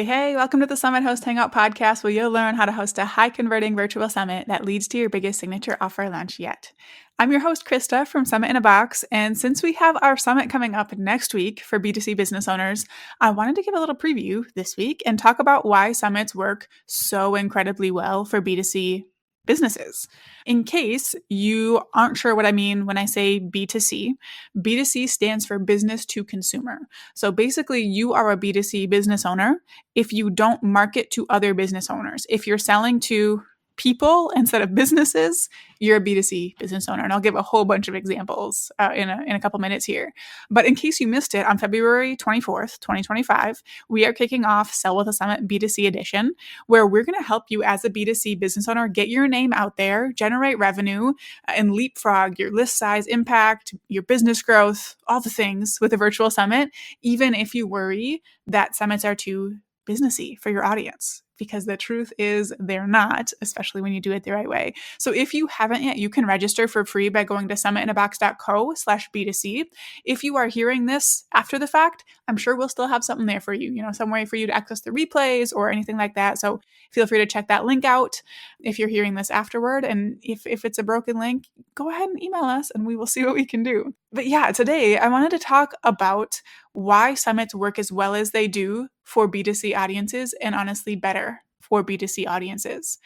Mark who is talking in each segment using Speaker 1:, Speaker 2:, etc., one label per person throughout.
Speaker 1: Hey, welcome to the Summit Host Hangout podcast, where you'll learn how to host a high converting virtual summit that leads to your biggest signature offer launch yet. I'm your host, Krista from Summit in a Box, and since we have our summit coming up next week for B2C business owners, I wanted to give a little preview this week and talk about why summits work so incredibly well for B2C businesses. In case you aren't sure what I mean when I say B2C, B2C stands for business to consumer. So basically, you are a B2C business owner if you don't market to other business owners. If you're selling to people instead of businesses, you're a B2C business owner. And I'll give a whole bunch of examples in a couple minutes here. But in case you missed it, on February 24th, 2025, we are kicking off Sell with a Summit B2C edition, where we're going to help you as a B2C business owner get your name out there, generate revenue, and leapfrog your list size impact, your business growth, all the things with a virtual summit, even if you worry that summits are too businessy for your audience. Because the truth is they're not, especially when you do it the right way. So if you haven't yet, you can register for free by going to summitinabox.co/B2C. If you are hearing this after the fact, I'm sure we'll still have something there for you, some way for you to access the replays or anything like that. So feel free to check that link out if you're hearing this afterward. And if it's a broken link, go ahead and email us and we will see what we can do. But yeah, today I wanted to talk about why summits work as well as they do for B2C audiences, and honestly better for B2C audiences.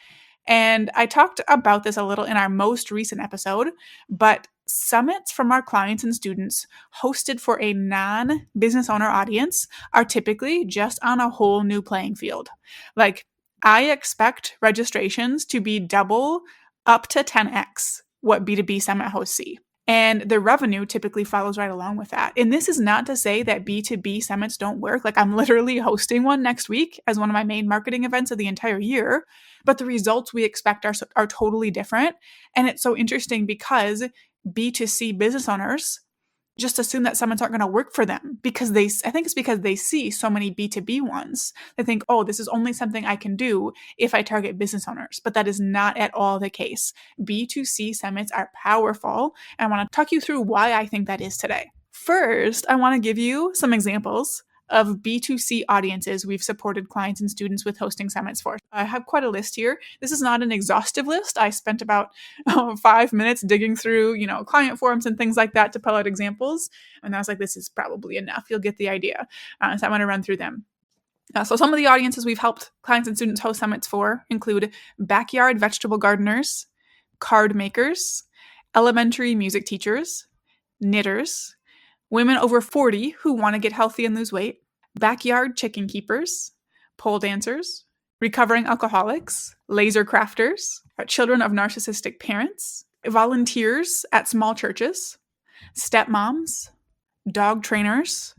Speaker 1: And I talked about this a little in our most recent episode, but summits from our clients and students hosted for a non-business owner audience are typically just on a whole new playing field. Like, I expect registrations to be double up to 10x what B2B summit hosts see. And the revenue typically follows right along with that. And this is not to say that B2B summits don't work. Like, I'm literally hosting one next week as one of my main marketing events of the entire year. But the results we expect are totally different. And it's so interesting because B2C business owners just assume that summits aren't going to work for them because I think it's because they see so many B2B ones. They think, oh, this is only something I can do if I target business owners. But that is not at all the case. B2C summits are powerful. And I want to talk you through why I think that is today. First, I want to give you some examples of B2C audiences we've supported clients and students with hosting summits for. I have quite a list here. This is not an exhaustive list. I spent about 5 minutes digging through, client forums and things like that to pull out examples. And I was like, this is probably enough. You'll get the idea. So I'm going to run through them. So some of the audiences we've helped clients and students host summits for include backyard vegetable gardeners, card makers, elementary music teachers, knitters, women over 40 who want to get healthy and lose weight, backyard chicken keepers, pole dancers, recovering alcoholics, laser crafters, children of narcissistic parents, volunteers at small churches, stepmoms, dog trainers,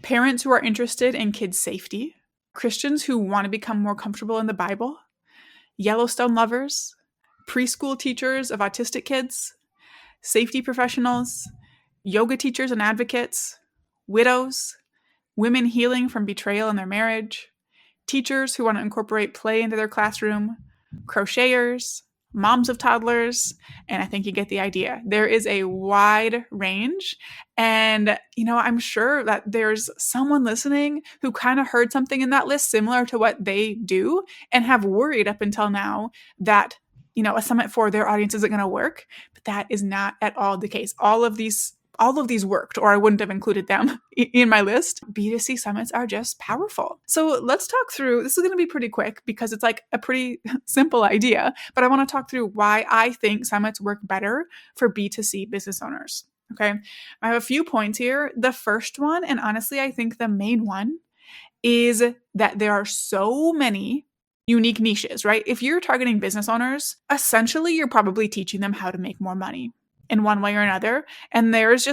Speaker 1: parents who are interested in kids' safety, Christians who want to become more comfortable in the Bible, Yellowstone lovers, preschool teachers of autistic kids, safety professionals, yoga teachers and advocates, widows, women healing from betrayal in their marriage, teachers who want to incorporate play into their classroom, crocheters, moms of toddlers, and I think you get the idea. There is a wide range, and I'm sure that there's someone listening who kind of heard something in that list similar to what they do and have worried up until now that a summit for their audience isn't going to work, but that is not at all the case. All of these worked, or I wouldn't have included them in my list. B2C summits are just powerful. So let's talk through, this is going to be pretty quick because it's like a pretty simple idea, but I want to talk through why I think summits work better for B2C business owners. Okay. I have a few points here. The first one, and honestly, I think the main one, is that there are so many unique niches, right? If you're targeting business owners, essentially you're probably teaching them how to make more money in one way or another. And there's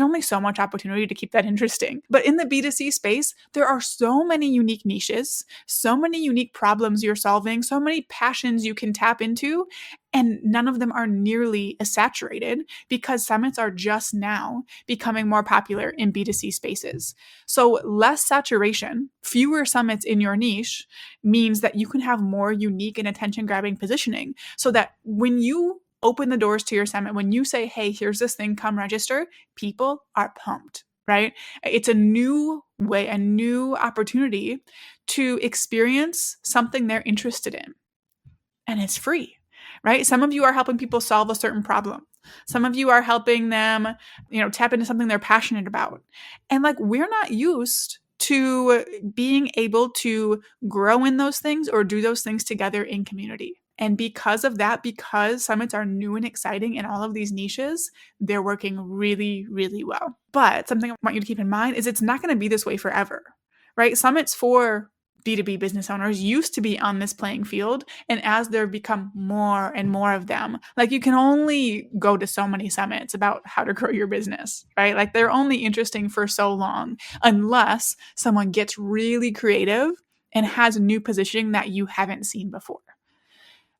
Speaker 1: only so much opportunity to keep that interesting. But in the B2C space, there are so many unique niches, so many unique problems you're solving, so many passions you can tap into, and none of them are nearly as saturated because summits are just now becoming more popular in B2C spaces. So less saturation, fewer summits in your niche means that you can have more unique and attention-grabbing positioning so that when you open the doors to your summit, when you say, hey, here's this thing, come register, people are pumped. right? It's a new way, a new opportunity to experience something they're interested in, and it's free, right? Some of you are helping people solve a certain problem. Some of you are helping them, tap into something they're passionate about. And like, we're not used to being able to grow in those things or do those things together in community. And because of that, because summits are new and exciting in all of these niches, they're working really, really well. But something I want you to keep in mind is it's not going to be this way forever, right? Summits for B2B business owners used to be on this playing field. And as there become more and more of them, like, you can only go to so many summits about how to grow your business, right? Like, they're only interesting for so long unless someone gets really creative and has a new positioning that you haven't seen before.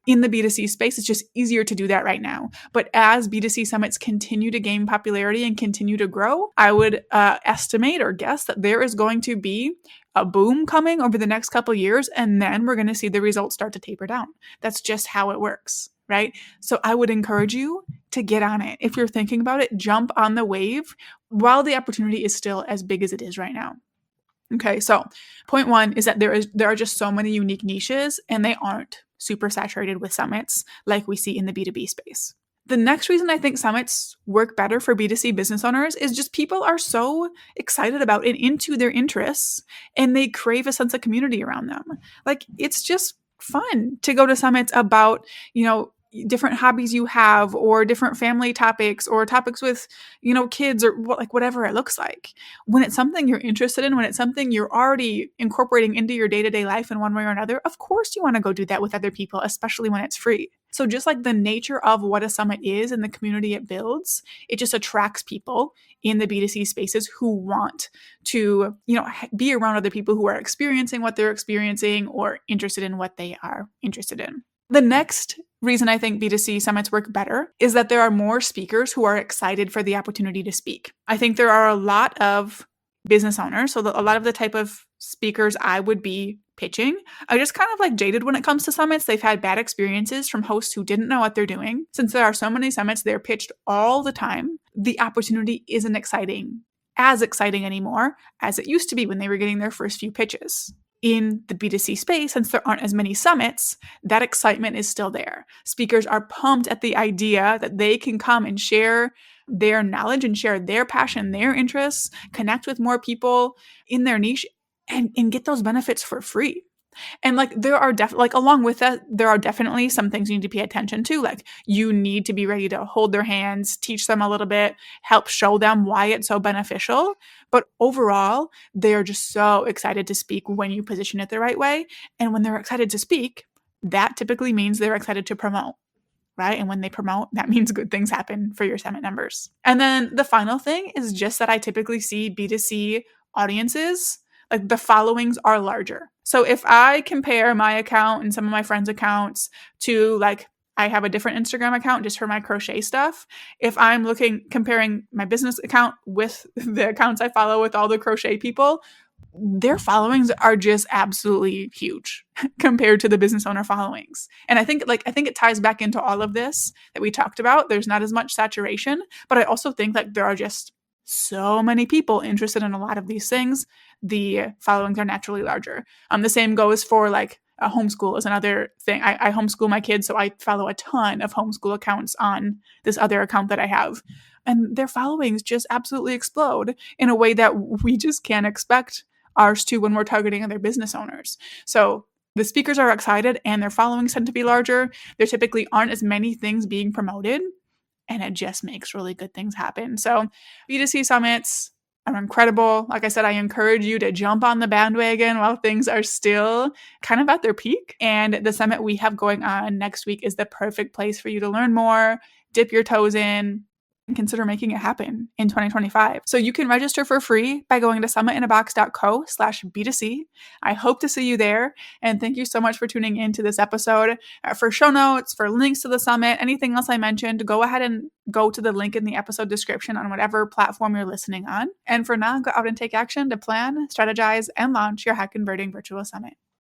Speaker 1: In the B2C space, it's just easier to do that right now. But as B2C summits continue to gain popularity and continue to grow, I would estimate or guess that there is going to be a boom coming over the next couple of years, and then we're going to see the results start to taper down. That's just how it works, right? So I would encourage you to get on it. If you're thinking about it, jump on the wave while the opportunity is still as big as it is right now. Okay, so point one is that there are just so many unique niches, and they aren't super saturated with summits like we see in the B2B space. The next reason I think summits work better for B2C business owners is just people are so excited about and into their interests, and they crave a sense of community around them. Like, it's just fun to go to summits about, different hobbies you have, or different family topics, or topics with, kids, or whatever it looks like. When it's something you're interested in, when it's something you're already incorporating into your day-to-day life in one way or another, of course you want to go do that with other people, especially when it's free. So just like the nature of what a summit is and the community it builds, it just attracts people in the B2C spaces who want to, be around other people who are experiencing what they're experiencing or interested in what they are interested in. The next reason I think B2C summits work better is that there are more speakers who are excited for the opportunity to speak. I think there are a lot of business owners, so a lot of the type of speakers I would be pitching are just kind of like jaded when it comes to summits. They've had bad experiences from hosts who didn't know what they're doing. Since there are so many summits, they're pitched all the time. The opportunity isn't as exciting anymore as it used to be when they were getting their first few pitches. In the B2C space, since there aren't as many summits, that excitement is still there. Speakers are pumped at the idea that they can come and share their knowledge and share their passion, their interests, connect with more people in their niche, and get those benefits for free. And there are along with that, there are definitely some things you need to pay attention to. Like, you need to be ready to hold their hands, teach them a little bit, help show them why it's so beneficial. But overall, they are just so excited to speak when you position it the right way. And when they're excited to speak, that typically means they're excited to promote, right? And when they promote, that means good things happen for your summit members. And then the final thing is just that I typically see B2C audiences, like, the followings are larger. So if I compare my account and some of my friends' accounts to, I have a different Instagram account just for my crochet stuff. If I'm comparing my business account with the accounts I follow with all the crochet people, their followings are just absolutely huge compared to the business owner followings. And I think it ties back into all of this that we talked about. There's not as much saturation, but I also think there are just so many people interested in a lot of these things. The followings are naturally larger. The same goes for a homeschool is another thing. I homeschool my kids, so I follow a ton of homeschool accounts on this other account that I have. And their followings just absolutely explode in a way that we just can't expect ours to when we're targeting other business owners. So the speakers are excited and their followings tend to be larger. There typically aren't as many things being promoted, and it just makes really good things happen. So B2C summits are incredible. Like I said, I encourage you to jump on the bandwagon while things are still kind of at their peak. And the summit we have going on next week is the perfect place for you to learn more, dip your toes in, and consider making it happen in 2025. So you can register for free by going to summitinabox.co/B2C. I hope to see you there. And thank you so much for tuning into this episode. For show notes, for links to the summit, anything else I mentioned, go ahead and go to the link in the episode description on whatever platform you're listening on. And for now, go out and take action to plan, strategize, and launch your high converting virtual summit.